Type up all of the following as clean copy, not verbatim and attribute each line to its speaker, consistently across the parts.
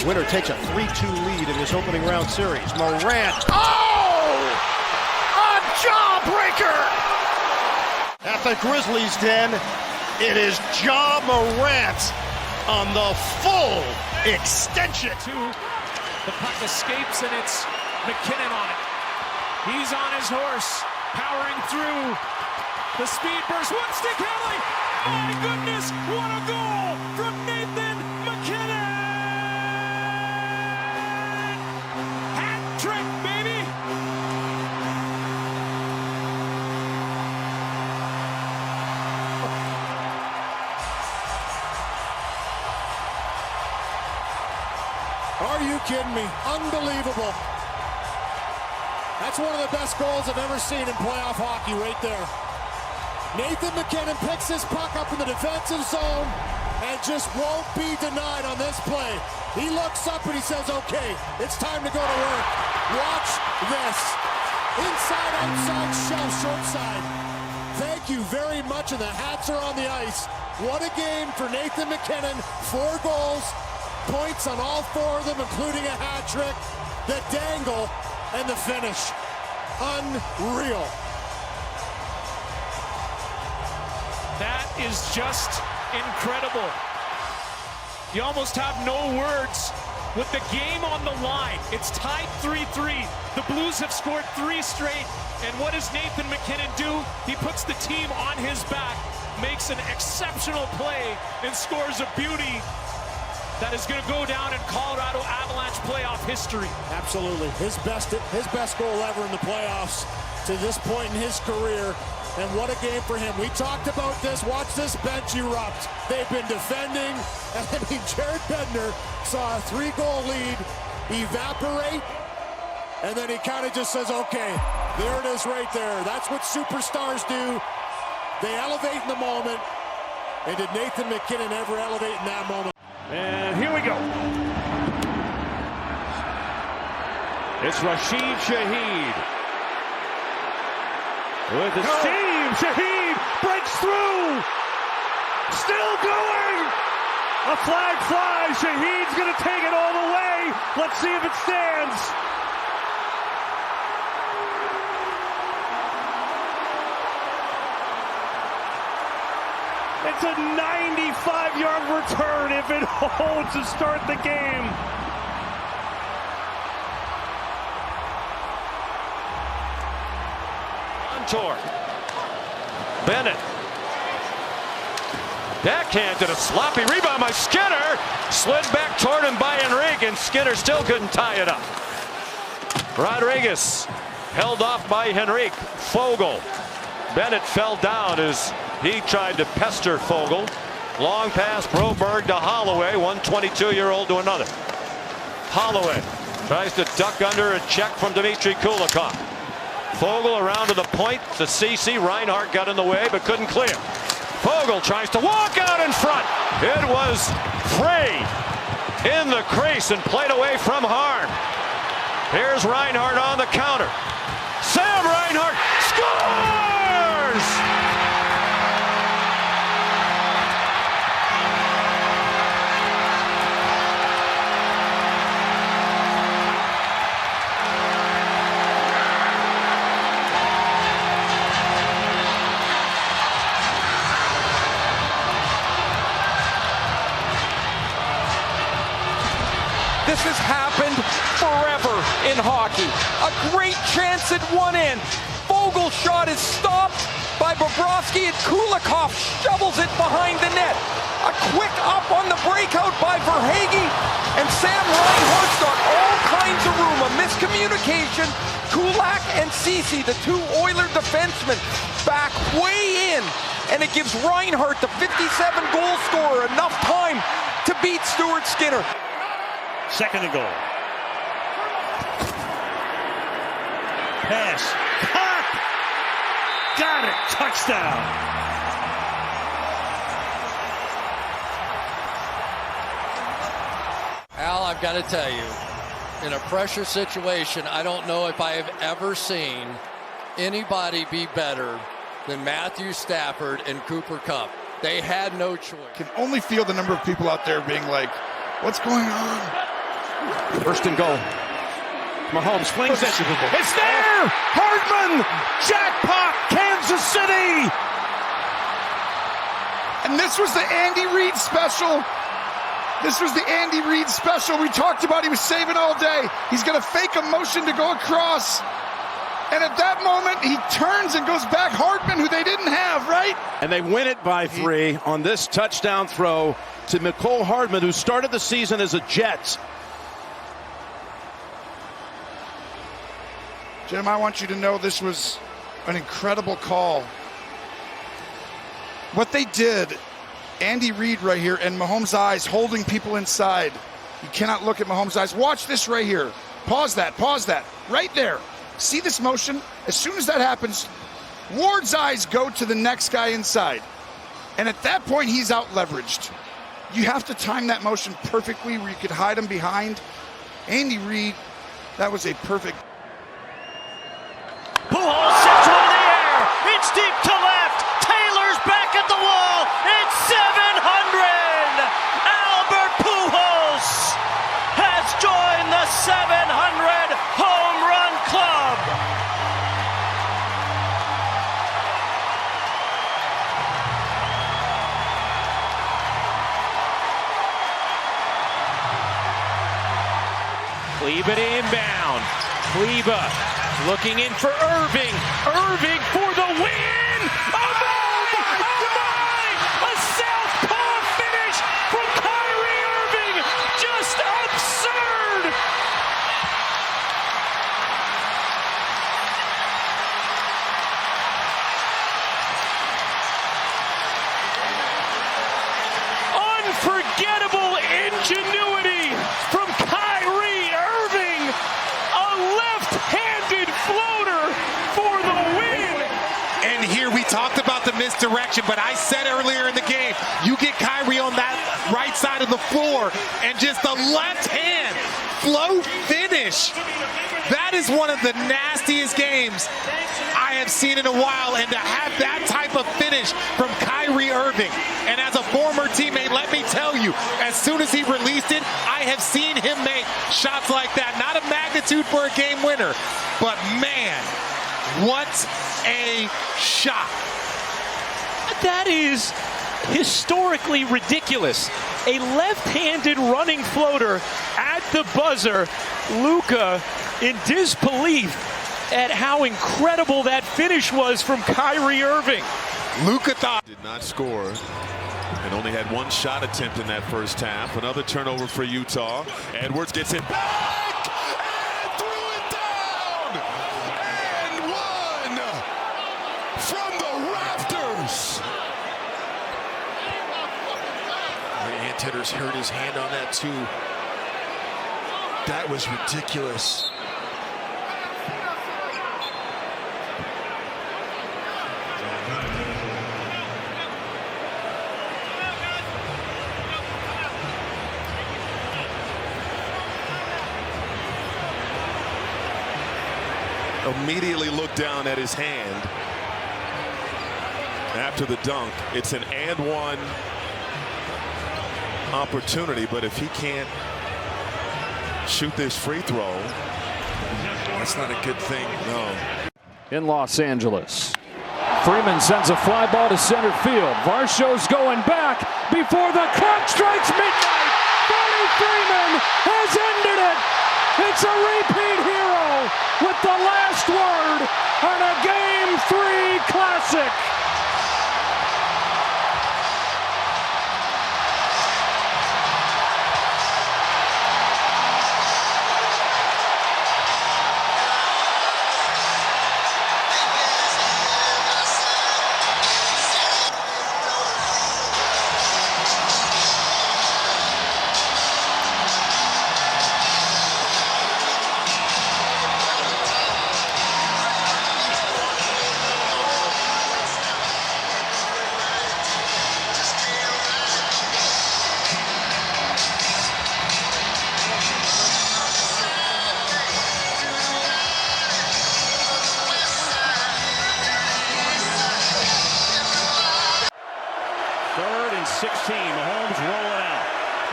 Speaker 1: Winner takes a 3-2 lead in this opening round series. Morant. Oh! A jawbreaker! At the Grizzlies' den, it is Ja Morant on the full extension.
Speaker 2: The puck escapes, and it's McKinnon on it. He's on his horse, powering through the speed burst. One stick handling. My goodness, what a goal from Nathan McKinnon! Hat trick, baby!
Speaker 3: Are you kidding me? Unbelievable. That's one of the best goals I've ever seen in playoff hockey right there. Nathan McKinnon picks his puck up in the defensive zone and just won't be denied on this play. He looks up and he says, okay, it's time to go to work. Watch this. Inside, outside, shelf, short side. Thank you very much, and the hats are on the ice. What a game for Nathan McKinnon. 4 goals, points on all 4 of them, including a hat trick, the dangle, and the finish. Unreal.
Speaker 2: That is just incredible. You almost have no words with the game on the line. It's tied 3-3. The Blues have scored 3 straight. And what does Nathan McKinnon do? He puts the team on his back, makes an exceptional play, and scores a beauty that is going to go down in Colorado Avalanche playoff history.
Speaker 3: Absolutely. His best goal ever in the playoffs to this point in his career. And what a game for him. We talked about this. Watch this bench erupt. They've been defending. And I mean, Jared Bednar saw a 3-goal lead evaporate. And then he kind of just says, okay, there it is right there. That's what superstars do. They elevate in the moment. And did Nathan McKinnon ever elevate in that moment?
Speaker 4: And here we go. It's Rashid Shaheed. With the steam, Shaheed breaks through. Still going. A flag flies. Shaheed's going to take it all the way. Let's see if it stands. It's a 95-yard return if it holds to start the game.
Speaker 5: Montour. Bennett. Backhanded, a sloppy rebound by Skinner. Slid back toward him by Henrique, and Skinner still couldn't tie it up. Rodriguez held off by Henrique. Fogle. Bennett fell down as he tried to pester Fogle. Long pass, Broberg to Holloway. One 22-year-old to another. Holloway tries to duck under a check from Dmitry Kulikov. Fogle around to the point to CC. Reinhart got in the way but couldn't clear. Fogle tries to walk out in front. It was free in the crease and played away from Harm. Here's Reinhart on the counter. Sam Reinhart scores!
Speaker 6: This has happened forever in hockey. A great chance at one end. Fogel's shot is stopped by Bobrovsky, and Kulikov shovels it behind the net. A quick up on the breakout by Verhaeghe, and Sam Reinhart's got all kinds of room. A miscommunication. Kulak and Ceci, the 2 Oiler defensemen, back way in, and it gives Reinhart, the 57-goal scorer, enough time to beat Stuart Skinner.
Speaker 4: Second and goal. Pass. Got it. Touchdown.
Speaker 7: Al, I've got to tell you, in a pressure situation, I don't know if I have ever seen anybody be better than Matthew Stafford and Cooper Kupp. They had no choice.
Speaker 8: Can only feel the number of people out there being like, what's going on?
Speaker 1: First and goal. Mahomes flings it. It's there! Hardman! Jackpot! Kansas City!
Speaker 8: And this was the Andy Reid special. This was the Andy Reid special we talked about. He was saving all day. He's going to fake a motion to go across. And at that moment, he turns and goes back. Hardman, who they didn't have, right?
Speaker 1: And they win it by 3 on this touchdown throw to Mecole Hardman, who started the season as a Jet.
Speaker 8: Jim, I want you to know this was an incredible call. What they did, Andy Reid right here, and Mahomes' eyes holding people inside. You cannot look at Mahomes' eyes. Watch this right here. Pause that. Right there. See this motion? As soon as that happens, Ward's eyes go to the next guy inside. And at that point, he's out leveraged. You have to time that motion perfectly where you could hide him behind. Andy Reid, that was a perfect.
Speaker 4: Pujols sends one in the air. It's deep to left. Taylor's back at the wall. It's 700. Albert Pujols has joined the 700 home run club.
Speaker 2: Kleba to inbound. Kleba looking in for Irving. Irving for the win. Oh my! A southpaw finish from Kyrie Irving. Just absurd. Unforgettable ingenuity from Kyrie Irving. A left-handed floater for the win.
Speaker 9: And here we talked about the misdirection, but I said earlier in the game, you get Kyrie on that right side of the floor and just a left hand float finish. That is one of the nastiest games I have seen in a while, and to have that type of finish from Kyrie Irving. And as a former teammate, let me tell you, as soon as he released it, I have seen him make shots like that. Not a magnitude for a game winner, but man, what a shot.
Speaker 2: That is historically ridiculous. A left-handed running floater at the buzzer. Luka in disbelief at how incredible that finish was from Kyrie Irving.
Speaker 9: Luka thought
Speaker 10: did not score and only had one shot attempt in that first half. Another turnover for Utah. Edwards gets it back and threw it down and one from the rafters.
Speaker 1: Antetter's hurt his hand on that too. That was ridiculous.
Speaker 10: Immediately looked down at his hand after the dunk. It's an and one opportunity, but if he can't shoot this free throw, that's not a good thing. No.
Speaker 11: In Los Angeles, Freeman sends a fly ball to center field. Varsho's going back before the clock strikes midnight. Freddie Freeman has ended it. It's a repeat hero with the last word on a Game 3 classic.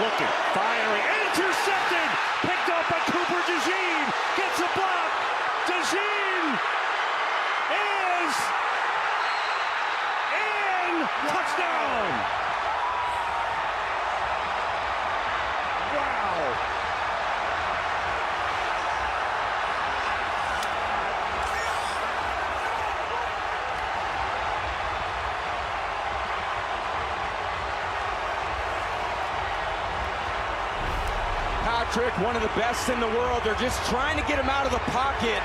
Speaker 2: looking, firing, intercepted, picked up by Cooper DeJean, gets a block. DeJean is in, touchdown. Wow.
Speaker 6: Patrick, one of the best in the world. They're just trying to get him out of the pocket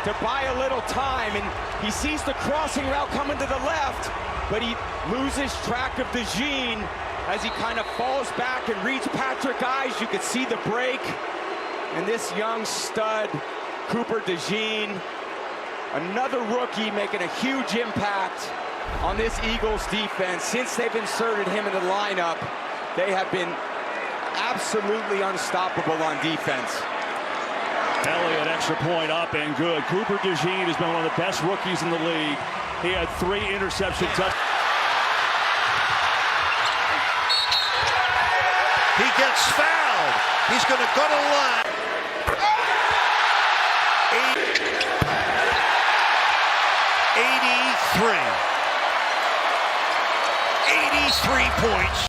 Speaker 6: to buy a little time, and he sees the crossing route coming to the left, but he loses track of DeJean as he kind of falls back and reads Patrick Eyes. You could see the break, and this young stud, Cooper DeJean, another rookie making a huge impact on this Eagles defense. Since they've inserted him in the lineup, they have been absolutely unstoppable on defense.
Speaker 11: Elliott, extra point up and good. Cooper DeJean has been one of the best rookies in the league. He had 3 interceptions.
Speaker 1: He gets fouled. He's going to go to the line. 83 points.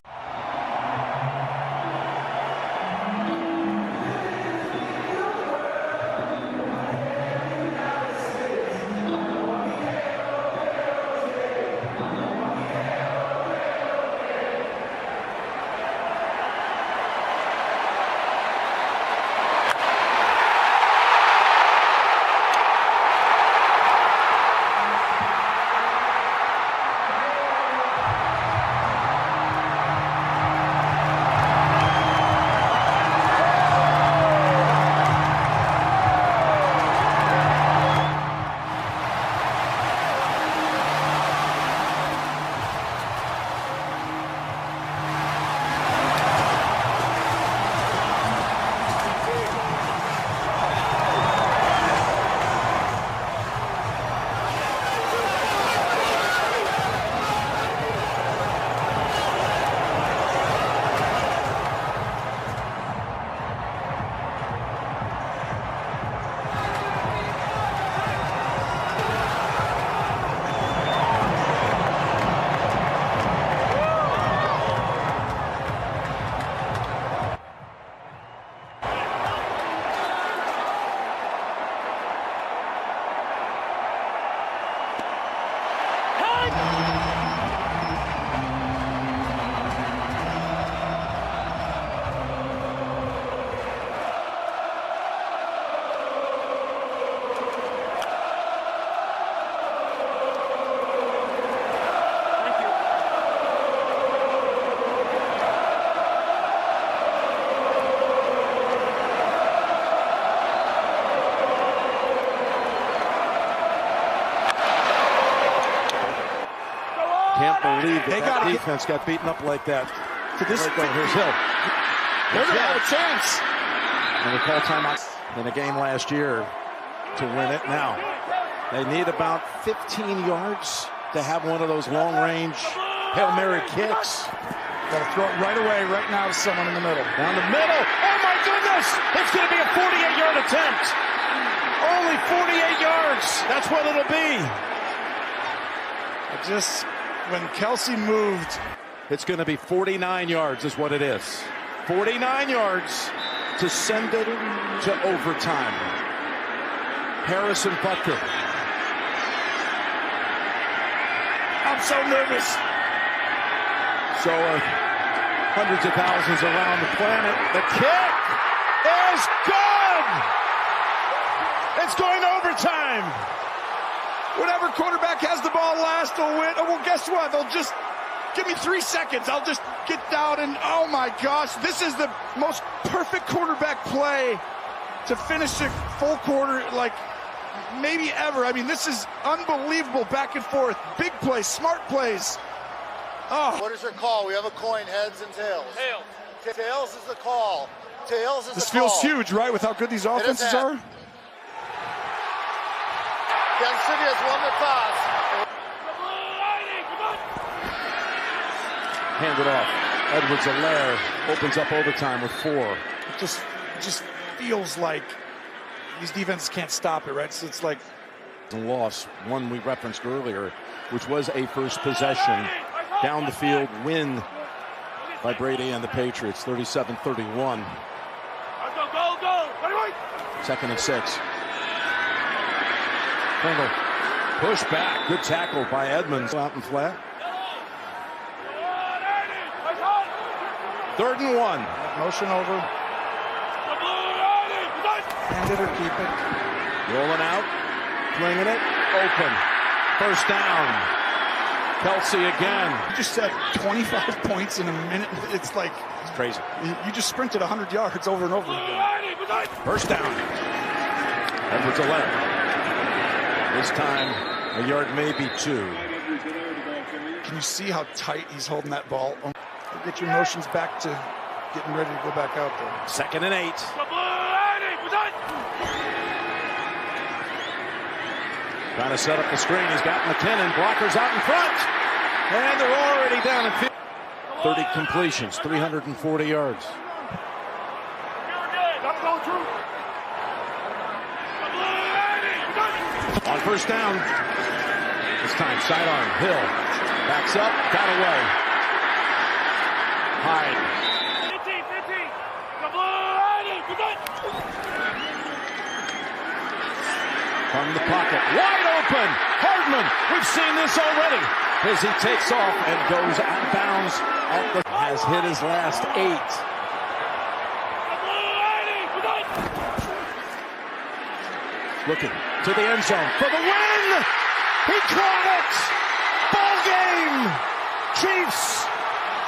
Speaker 1: Can't believe that defense got beaten up like that. So this here's Hill. They're going to have a chance. And they call timeout in a game last year to win it. Now they need about 15 yards to have one of those long-range Hail Mary kicks.
Speaker 8: Got to throw it right away, right now to someone in the middle.
Speaker 1: Down the middle. Oh my goodness! It's going to be a 48-yard attempt. Only 48 yards. That's what it'll be.
Speaker 8: When Kelsey moved,
Speaker 1: it's going to be 49 yards is what it is. 49 yards to send it to overtime. Harrison Butker. I'm so nervous. So hundreds of thousands around the planet. The kick is good. It's going overtime.
Speaker 8: whatever quarterback has the ball last will win. Oh, well, guess what? They'll just give me 3 seconds. I'll just get down and, oh my gosh, this is the most perfect quarterback play to finish a full quarter, like maybe ever. I mean, this is unbelievable back and forth. Big plays, smart plays. Oh.
Speaker 12: What is your call? We have a coin, heads and tails. Tails. Tails is the call. Tails is
Speaker 8: this
Speaker 12: the call.
Speaker 8: feels huge, right, with how good these offenses are?
Speaker 12: Kansas City has won the toss.
Speaker 1: Hand it off. Edwards-Helaire
Speaker 11: opens up overtime with 4.
Speaker 8: It just feels like these defenses can't stop it, right? So it's like
Speaker 11: A loss, one we referenced earlier, which was a first possession down the field win by Brady and the Patriots, 37-31. Second and 6. Pringle push back, good tackle by Edmonds out and flat. 3rd and 1.
Speaker 8: motion over. Hand it or keep it.
Speaker 11: Rolling out, flinging it, open. First down. Kelsey again.
Speaker 8: You just said 25 points in a minute. It's like
Speaker 11: it's crazy.
Speaker 8: You just sprinted 100 yards over and over again.
Speaker 11: First down. Edwards 11. This time, a yard, maybe 2.
Speaker 8: Can you see how tight he's holding that ball? Get your motions back to getting ready to go back out there.
Speaker 11: 2nd and 8. Trying to set up the screen. He's got McKinnon. Blockers out in front. And they're already down in 30 completions, 340 yards. On first down. This time, sidearm. Hill backs up. Got away. Hyde. From the pocket, wide open, Hardman. We've seen this already as he takes off and goes out of bounds. Has hit his last 8. Looking to the end zone for the win. He caught it. Ball game. Chiefs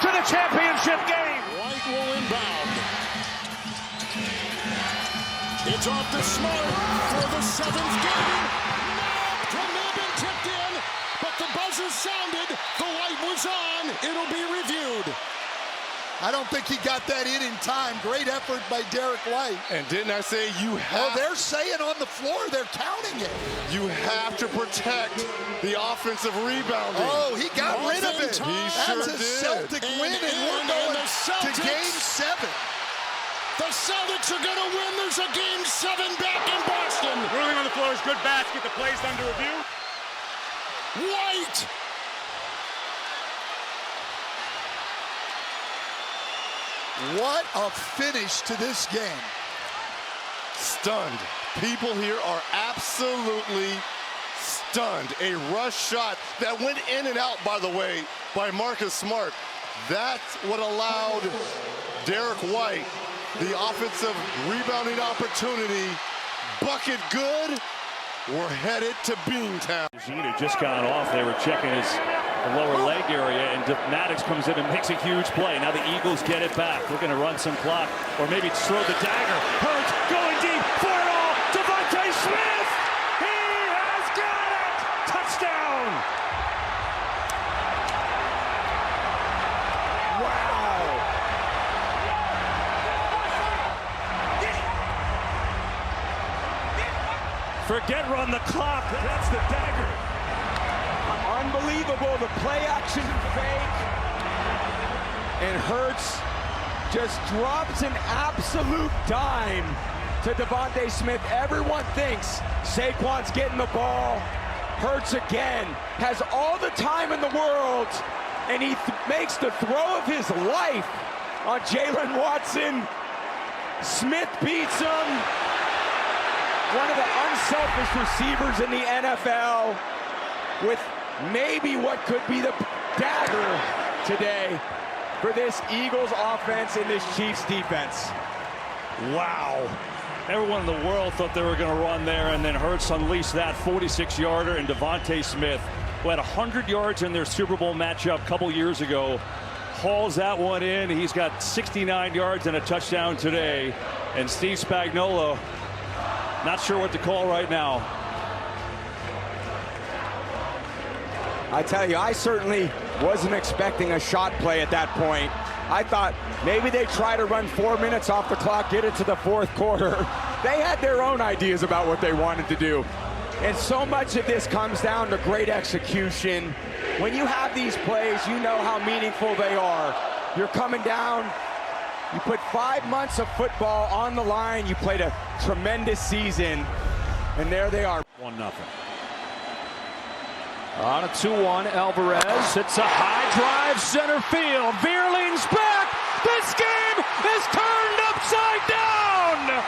Speaker 11: to the championship game.
Speaker 3: White will inbound. It's off to Smart for the 7th game. Could have been tipped in, but the buzzer sounded. The light was on. It'll be reviewed.
Speaker 12: I don't think he got that in time. Great effort by Derek White.
Speaker 13: And didn't I say you have...
Speaker 12: Oh, they're saying on the floor, they're counting it.
Speaker 13: You have to protect the offensive rebounding.
Speaker 12: Oh, he got rid of it.
Speaker 13: He
Speaker 12: That's
Speaker 13: sure
Speaker 12: a
Speaker 13: did.
Speaker 12: Celtic win, and we're going to Game 7.
Speaker 3: The Celtics are going to win. There's a Game 7 back in Boston.
Speaker 14: Ruling on the floor is good basket. The play's under review.
Speaker 3: White.
Speaker 12: What a finish to this game.
Speaker 13: Stunned. People here are absolutely stunned. A rush shot that went in and out, by the way, by Marcus Smart. That's what allowed Derek White the offensive rebounding opportunity. Bucket good. We're headed to Beantown.
Speaker 11: Had just gone off. They were checking his lower leg area, and Maddox comes in and makes a huge play. Now the Eagles get it back. Looking to run some clock, or maybe throw the dagger. Hurts going deep for it all. Devontae Smith. He has got it. Touchdown. Wow. Forget run the clock. That's the dagger.
Speaker 6: Unbelievable, the play action fake. And Hurts just drops an absolute dime to Devontae Smith. Everyone thinks Saquon's getting the ball. Hurts again, has all the time in the world, and he makes the throw of his life on Jalen Watson. Smith beats him. One of the unselfish receivers in the NFL with maybe what could be the dagger today for this Eagles offense and this Chiefs defense.
Speaker 11: Wow. Everyone in the world thought they were going to run there, and then Hurts unleashed that 46-yarder, and Devontae Smith, who had 100 yards in their Super Bowl matchup a couple years ago, hauls that one in. He's got 69 yards and a touchdown today. And Steve Spagnuolo, not sure what to call right now.
Speaker 6: I tell you, I certainly wasn't expecting a shot play at that point. I thought maybe they try to run 4 minutes off the clock, get it to the 4th quarter. They had their own ideas about what they wanted to do. And so much of this comes down to great execution. When you have these plays, you know how meaningful they are. You're coming down
Speaker 15: You put 5 months of football on the line. You played a tremendous season. And there they are.
Speaker 11: 1-0. On a 2-1, Alvarez hits a high drive center field. Veer leans back. This game is turned upside down.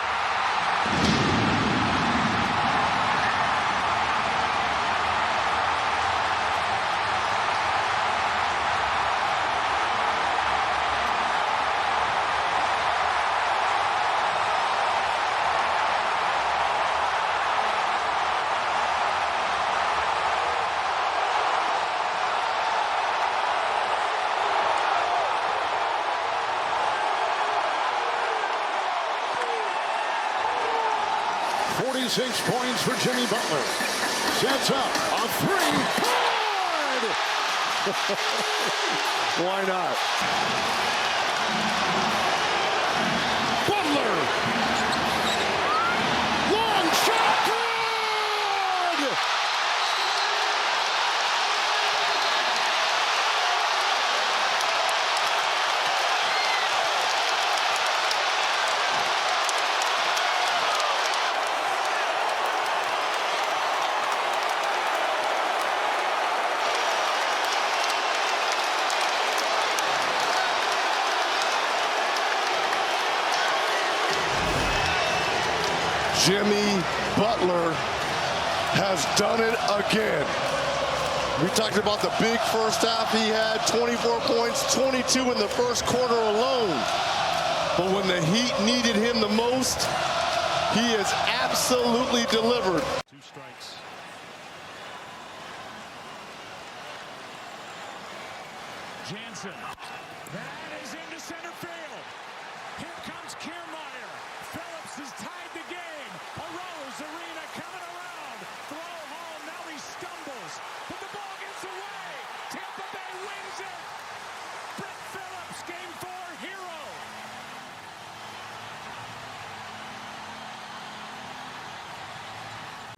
Speaker 3: Six points for Jimmy Butler. Sets up a three. Good! Why not? Butler. Long shot. Good! Jimmy Butler has done it again. We talked about the big first half. He had 24 points, 22 in the first quarter alone. But when the Heat needed him the most, he has absolutely delivered.
Speaker 14: 2 strikes. Jansen. That is into center field. Here comes Kiermaier. Phillips has tied the game. Arose Arena coming around. Throw home. Now he stumbles. But the ball gets away. Tampa Bay wins it. Brett Phillips, game 4 hero.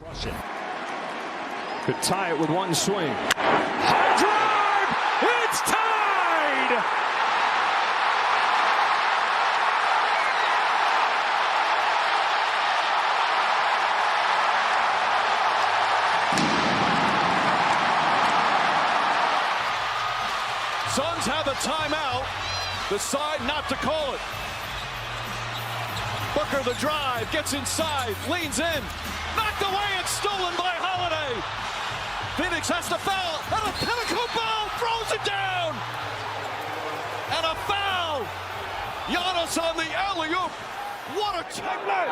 Speaker 11: Russian could tie it with one swing. High drive! It's tied!
Speaker 2: Suns have a timeout. Decide not to call it. Booker the drive, gets inside, leans in. Knocked away and stolen by Holiday. Phoenix has to foul. And a pinnacle ball throws it down. And a foul. Giannis on the alley-oop. What a technique.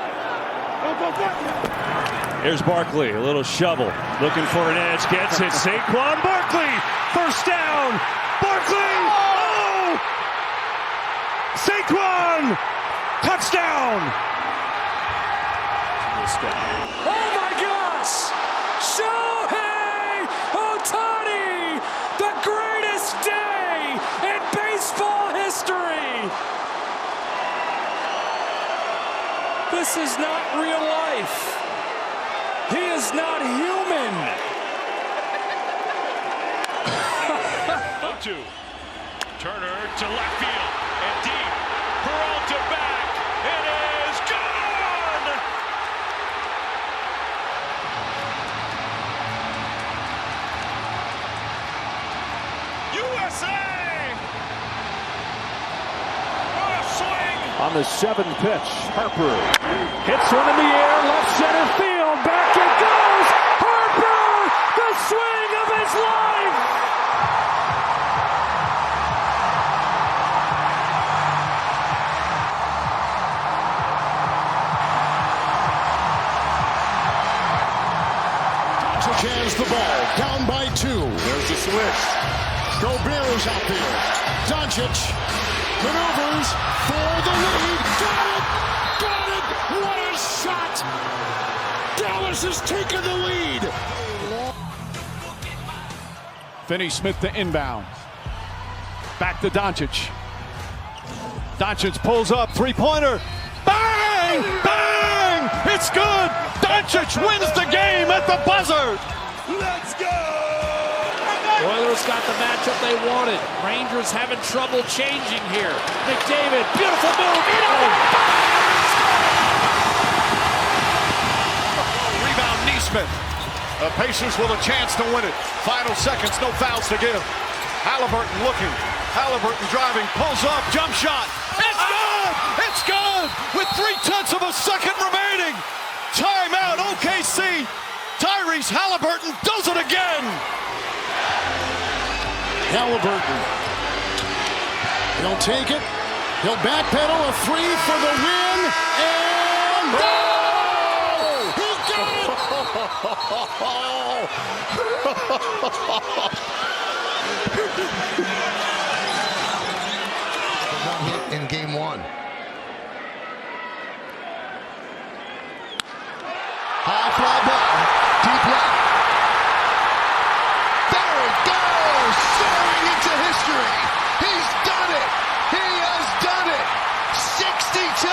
Speaker 11: Here's Barkley, a little shovel, looking for an edge, gets it. Saquon Barkley, first down. Barkley, oh! Saquon, touchdown. Oh my gosh! Shohei Ohtani, the greatest day in baseball history. This is not real life. He is not human.
Speaker 2: 0-2. Turner to left field and deep. Peralta back. It is gone. USA. What a swing.
Speaker 11: On the 7th pitch, Harper hits one in the air, left center field, back it goes! Harper, the swing of his life!
Speaker 3: Doncic has the ball, down by 2. There's the switch. Gobert is out there. Doncic maneuvers for the lead. Got it! Got it! What a shot! Dallas has taken the lead.
Speaker 14: Finney-Smith to inbound. Back to Doncic. Doncic pulls up, three-pointer. Bang! Bang! It's good! Doncic wins the game at the buzzer! Let's go!
Speaker 11: Well, Louis got the matchup they wanted. Rangers having trouble changing here. McDavid, beautiful move.
Speaker 1: Rebound Neesmith. The Pacers with a chance to win it. Final seconds, no fouls to give. Halliburton looking. Halliburton driving, pulls up, jump shot. It's good! It's good! With 0.3 of a second remaining. Timeout, OKC. Tyrese Halliburton does it again.
Speaker 3: Halliburton. He'll take it. He'll backpedal a three for the win. And no! He got
Speaker 12: Hit in game one. High fly ball, deep left. There it goes, soaring into history. He's done it. He has done it. 62.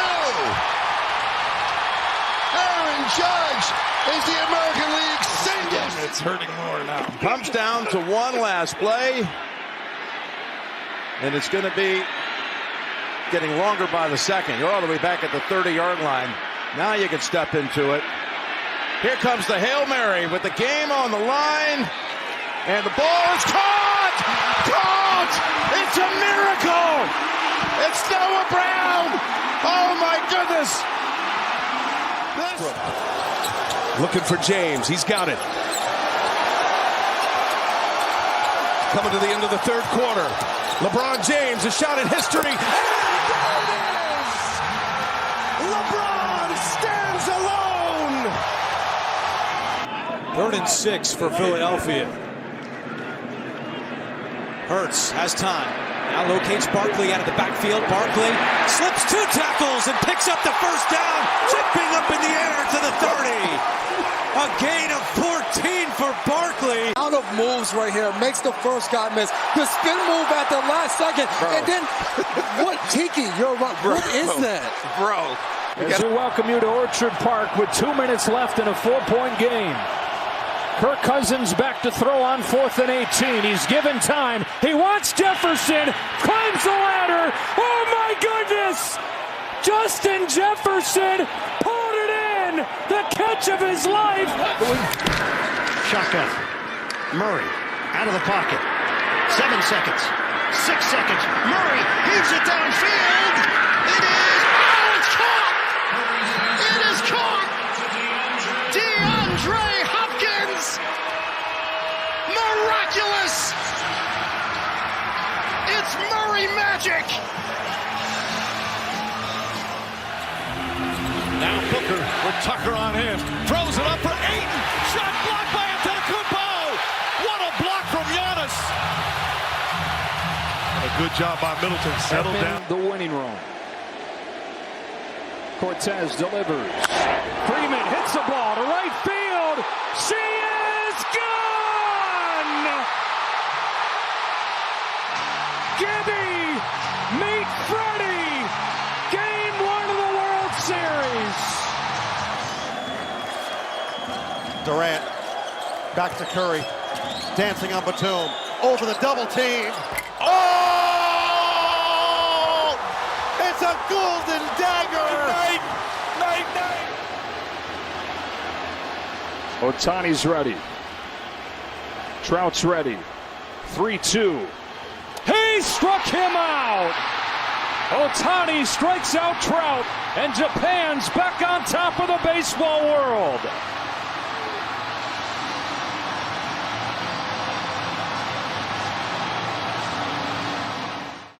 Speaker 12: Aaron Judge is the American League single.
Speaker 8: It's hurting more now.
Speaker 16: Comes down to one last play, and it's going to be getting longer by the second. You're all the way back at the 30-yard line. Now you can step into it. Here comes the Hail Mary with the game on the line. And the ball is caught! Caught! It's a miracle! It's Noah Brown! Oh, my goodness!
Speaker 17: Looking for James. He's got it. Coming to the end of the third quarter. LeBron James, a shot at history. LeBron stands alone.
Speaker 18: 3rd and 6 for Philadelphia. Hurts has time. Now locates Barkley out of the backfield. Barkley slips 2 tackles and picks up the first down. Chipping up in the air to the 30. A gain of 14 for Barkley.
Speaker 15: Out of moves right here. Makes the first guy miss. The spin move at the last second. Bro. And then, what, Tiki, you're right. What is that?
Speaker 16: Bro.
Speaker 11: As we welcome you to Orchard Park with 2 minutes left in a 4-point game. Kirk Cousins back to throw on 4th and 18. He's given time. He wants Jefferson. Climbs the ladder. Oh, my goodness. Justin Jefferson pulled it in. The catch of his life.
Speaker 1: Shotgun. Murray out of the pocket. 7 seconds. 6 seconds. Murray heaves it downfield. It is. Oh, it's caught. It is caught. DeAndre Hopkins. Miraculous. It's Murray magic. Now Booker with Tucker on him. Throws it up for Ayton. Shot blocked by Antetokounmpo. What a block from Giannis. And a good job by Middleton. Settled down.
Speaker 11: The winning room. Cortez delivers. Freeman hits the ball to right field. She is gone! Gibby, meet Freddie. Game 1 of the World Series.
Speaker 1: Durant back to Curry. Dancing on Batum. Over the double team. Oh! It's a golden dagger. Night.
Speaker 11: Ohtani's ready. Trout's ready. 3-2. He struck him out. Ohtani strikes out Trout, and Japan's back on top of the baseball world.